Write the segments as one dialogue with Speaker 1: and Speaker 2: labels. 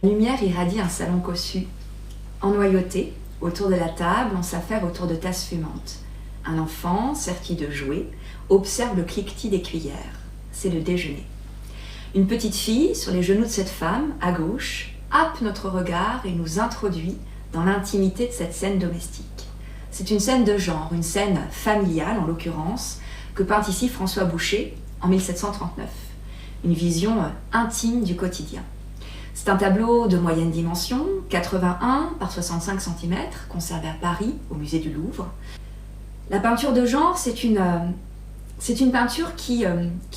Speaker 1: La lumière irradie un salon cossu. Ennoyauté, autour de la table, on s'affaire autour de tasses fumantes. Un enfant, serti de jouets, observe le cliquetis des cuillères. C'est le déjeuner. Une petite fille, sur les genoux de cette femme, à gauche, happe notre regard et nous introduit dans l'intimité de cette scène domestique. C'est une scène de genre, une scène familiale en l'occurrence, que peint ici François Boucher en 1739. Une vision intime du quotidien. C'est un tableau de moyenne dimension, 81 par 65 cm, conservé à Paris, au musée du Louvre. La peinture de genre, c'est une peinture qui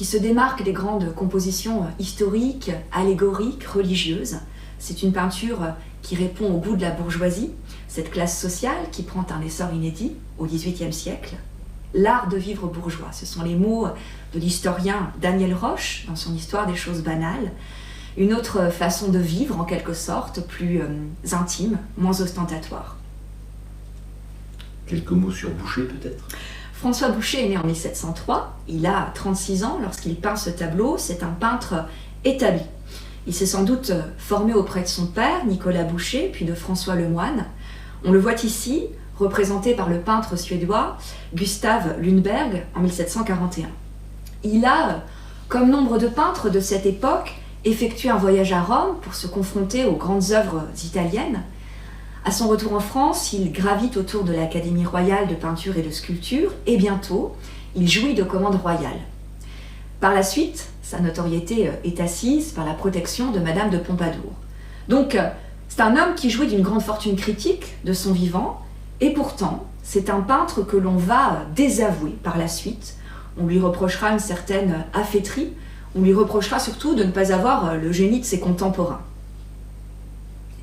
Speaker 1: se démarque des grandes compositions historiques, allégoriques, religieuses. C'est une peinture qui répond au goût de la bourgeoisie, cette classe sociale qui prend un essor inédit au XVIIIe siècle. L'art de vivre bourgeois, ce sont les mots de l'historien Daniel Roche dans son Histoire des choses banales. Une autre façon de vivre, en quelque sorte, plus intime, moins ostentatoire.
Speaker 2: Quelques mots sur Boucher, peut-être ?
Speaker 1: François Boucher est né en 1703. Il a 36 ans lorsqu'il peint ce tableau. C'est un peintre établi. Il s'est sans doute formé auprès de son père, Nicolas Boucher, puis de François Lemoine. On le voit ici, représenté par le peintre suédois Gustav Lundberg en 1741. Il a, comme nombre de peintres de cette époque, effectué un voyage à Rome pour se confronter aux grandes œuvres italiennes. À son retour en France, il gravite autour de l'Académie royale de peinture et de sculpture et bientôt, il jouit de commandes royales. Par la suite, sa notoriété est assise par la protection de Madame de Pompadour. Donc, c'est un homme qui jouit d'une grande fortune critique de son vivant et pourtant, c'est un peintre que l'on va désavouer par la suite. On lui reprochera une certaine affaîtrie. On lui reprochera surtout de ne pas avoir le génie de ses contemporains.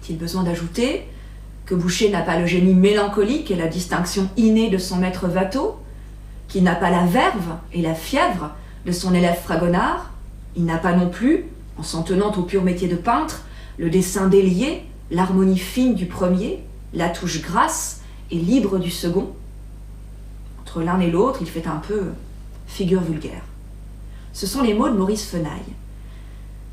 Speaker 1: Est-il besoin d'ajouter que Boucher n'a pas le génie mélancolique et la distinction innée de son maître Watteau, qu'il n'a pas la verve et la fièvre de son élève Fragonard, il n'a pas non plus, en s'en tenant au pur métier de peintre, le dessin délié, l'harmonie fine du premier, la touche grasse et libre du second. Entre l'un et l'autre, il fait un peu figure vulgaire. Ce sont les mots de Maurice Fenaille.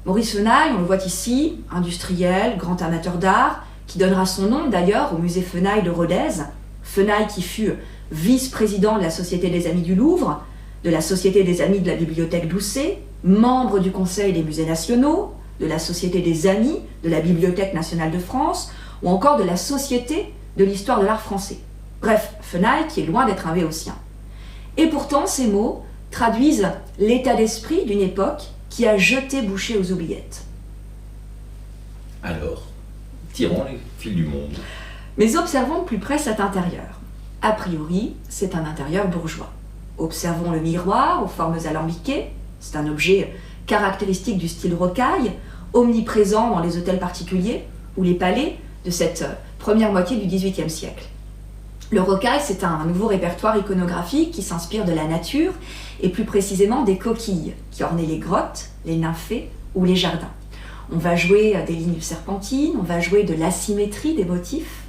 Speaker 1: Maurice Fenaille, on le voit ici, industriel, grand amateur d'art, qui donnera son nom d'ailleurs au musée Fenaille de Rodez. Fenaille qui fut vice-président de la Société des Amis du Louvre, de la Société des Amis de la Bibliothèque Doucet, membre du Conseil des musées nationaux, de la Société des Amis de la Bibliothèque nationale de France, ou encore de la Société de l'histoire de l'art français. Bref, Fenaille qui est loin d'être un véotien. Et pourtant, ces mots traduisent l'état d'esprit d'une époque qui a jeté Boucher aux oubliettes.
Speaker 2: Alors, tirons les fils du monde.
Speaker 1: Mais observons de plus près cet intérieur. A priori, c'est un intérieur bourgeois. Observons le miroir aux formes alambiquées. C'est un objet caractéristique du style rocaille, omniprésent dans les hôtels particuliers ou les palais de cette première moitié du XVIIIe siècle. Le rocaille, c'est un nouveau répertoire iconographique qui s'inspire de la nature et plus précisément des coquilles qui ornaient les grottes, les nymphées ou les jardins. On va jouer des lignes serpentines, on va jouer de l'asymétrie des motifs.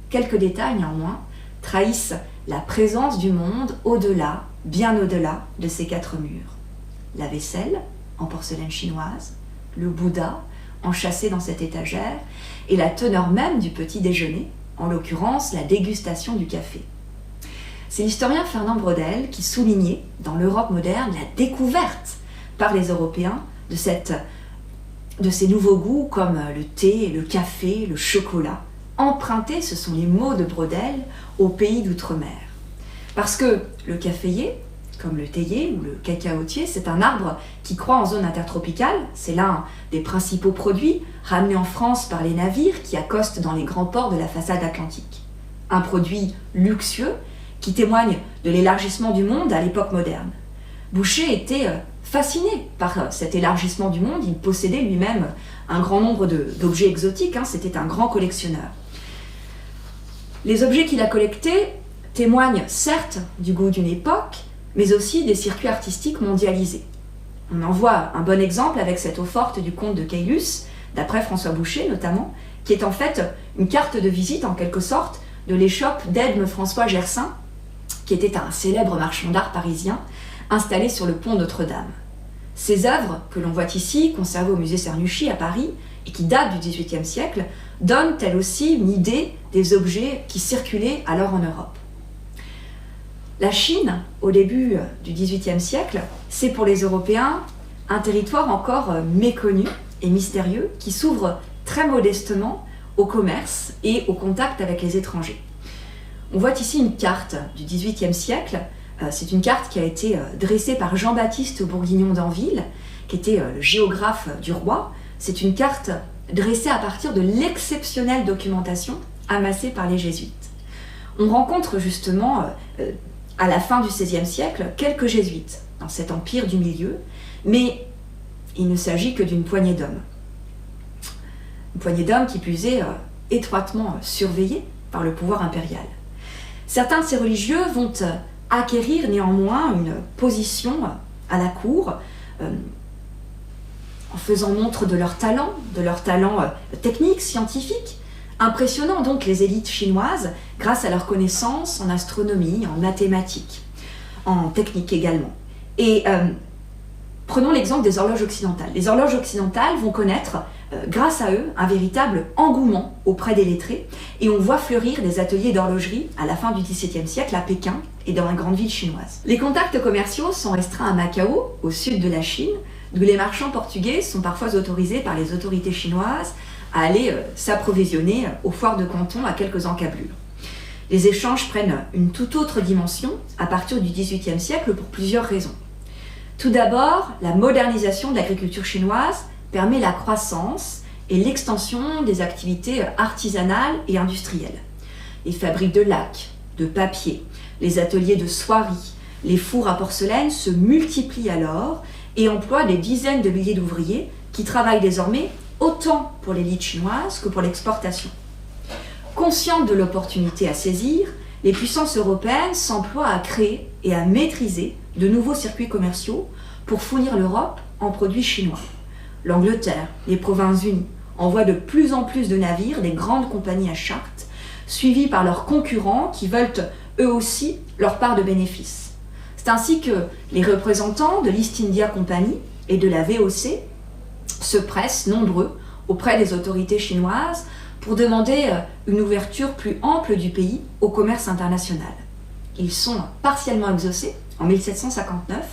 Speaker 1: Quelques détails néanmoins trahissent la présence du monde au-delà, bien au-delà de ces quatre murs. La vaisselle en porcelaine chinoise, le Bouddha enchâssé dans cette étagère et la teneur même du petit déjeuner, en l'occurrence la dégustation du café. C'est l'historien Fernand Braudel qui soulignait dans l'Europe moderne la découverte par les Européens de ces nouveaux goûts comme le thé, le café, le chocolat. Empruntés, ce sont les mots de Braudel, au pays d'outre-mer. Parce que le caféier, comme le théier ou le cacaotier, c'est un arbre qui croît en zone intertropicale. C'est l'un des principaux produits ramenés en France par les navires qui accostent dans les grands ports de la façade atlantique. Un produit luxueux qui témoigne de l'élargissement du monde à l'époque moderne. Boucher était fasciné par cet élargissement du monde. Il possédait lui-même un grand nombre d'objets exotiques. C'était un grand collectionneur. Les objets qu'il a collectés témoignent certes du goût d'une époque, mais aussi des circuits artistiques mondialisés. On en voit un bon exemple avec cette eau-forte du comte de Caylus, d'après François Boucher notamment, qui est en fait une carte de visite en quelque sorte de l'échoppe d'Edme François Gersaint, qui était un célèbre marchand d'art parisien installé sur le pont Notre-Dame. Ces œuvres, que l'on voit ici, conservées au musée Cernuschi à Paris, et qui datent du XVIIIe siècle, donnent elles aussi une idée des objets qui circulaient alors en Europe. La Chine, au début du XVIIIe siècle, c'est pour les Européens un territoire encore méconnu et mystérieux qui s'ouvre très modestement au commerce et au contact avec les étrangers. On voit ici une carte du XVIIIe siècle. C'est une carte qui a été dressée par Jean-Baptiste Bourguignon d'Anville, qui était le géographe du roi. C'est une carte dressée à partir de l'exceptionnelle documentation amassée par les jésuites. On rencontre justement, à la fin du XVIe siècle, quelques jésuites dans cet empire du milieu, mais il ne s'agit que d'une poignée d'hommes. Une poignée d'hommes qui plus est étroitement surveillée par le pouvoir impérial. Certains de ces religieux vont acquérir néanmoins une position à la cour en faisant montre de leur talent technique, scientifique, impressionnant donc les élites chinoises grâce à leurs connaissances en astronomie, en mathématiques, en technique également. Et prenons l'exemple des horloges occidentales. Les horloges occidentales vont connaître, grâce à eux, un véritable engouement auprès des lettrés, et on voit fleurir des ateliers d'horlogerie à la fin du XVIIe siècle à Pékin et dans les grandes villes chinoises. Les contacts commerciaux sont restreints à Macao, au sud de la Chine, d'où les marchands portugais sont parfois autorisés par les autorités chinoises à aller s'approvisionner aux foires de Canton à quelques encablures. Les échanges prennent une toute autre dimension à partir du XVIIIe siècle pour plusieurs raisons. Tout d'abord, la modernisation de l'agriculture chinoise permet la croissance et l'extension des activités artisanales et industrielles. Les fabriques de laque, de papier, les ateliers de soierie, les fours à porcelaine se multiplient alors et emploient des dizaines de milliers d'ouvriers qui travaillent désormais autant pour l'élite chinoise que pour l'exportation. Conscientes de l'opportunité à saisir, les puissances européennes s'emploient à créer et à maîtriser de nouveaux circuits commerciaux pour fournir l'Europe en produits chinois. L'Angleterre, les Provinces-Unies envoient de plus en plus de navires des grandes compagnies à charte, suivis par leurs concurrents qui veulent eux aussi leur part de bénéfices. C'est ainsi que les représentants de l'East India Company et de la VOC se pressent nombreux auprès des autorités chinoises pour demander une ouverture plus ample du pays au commerce international. Ils sont partiellement exaucés en 1759,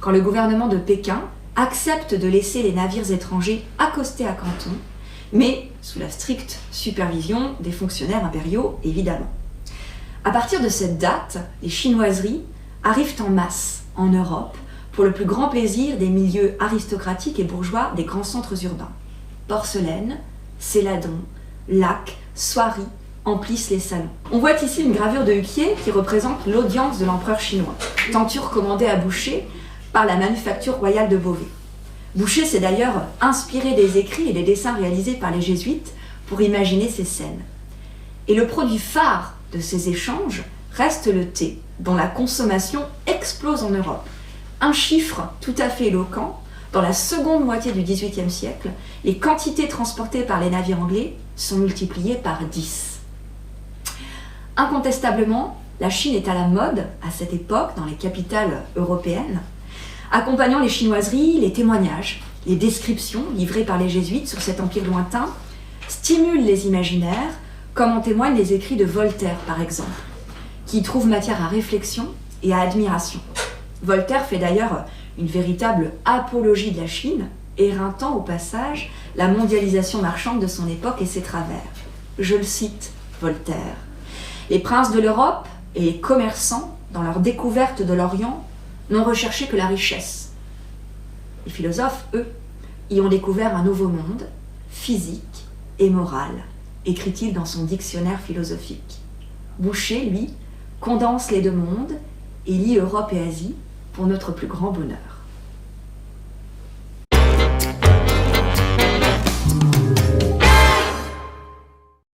Speaker 1: quand le gouvernement de Pékin accepte de laisser les navires étrangers accoster à Canton, mais sous la stricte supervision des fonctionnaires impériaux, évidemment. À partir de cette date, les chinoiseries arrivent en masse en Europe pour le plus grand plaisir des milieux aristocratiques et bourgeois des grands centres urbains. Porcelaine, céladon, laque, soierie emplissent les salons. On voit ici une gravure de Huquier qui représente l'audience de l'empereur chinois, tenture commandée à Boucher par la manufacture royale de Beauvais. Boucher s'est d'ailleurs inspiré des écrits et des dessins réalisés par les jésuites pour imaginer ces scènes. Et le produit phare de ces échanges reste le thé, dont la consommation explose en Europe. Un chiffre tout à fait éloquent, dans la seconde moitié du XVIIIe siècle, les quantités transportées par les navires anglais sont multipliées par 10. Incontestablement, la Chine est à la mode à cette époque dans les capitales européennes. Accompagnant les chinoiseries, les témoignages, les descriptions livrées par les jésuites sur cet empire lointain stimulent les imaginaires, comme en témoignent les écrits de Voltaire par exemple, qui y trouvent matière à réflexion et à admiration. Voltaire fait d'ailleurs une véritable apologie de la Chine, éreintant au passage la mondialisation marchande de son époque et ses travers. Je le cite, Voltaire. Les princes de l'Europe et les commerçants, dans leur découverte de l'Orient, n'ont recherché que la richesse. Les philosophes, eux, y ont découvert un nouveau monde, physique et moral, écrit-il dans son dictionnaire philosophique. Boucher, lui, condense les deux mondes et lie Europe et Asie pour notre plus grand bonheur.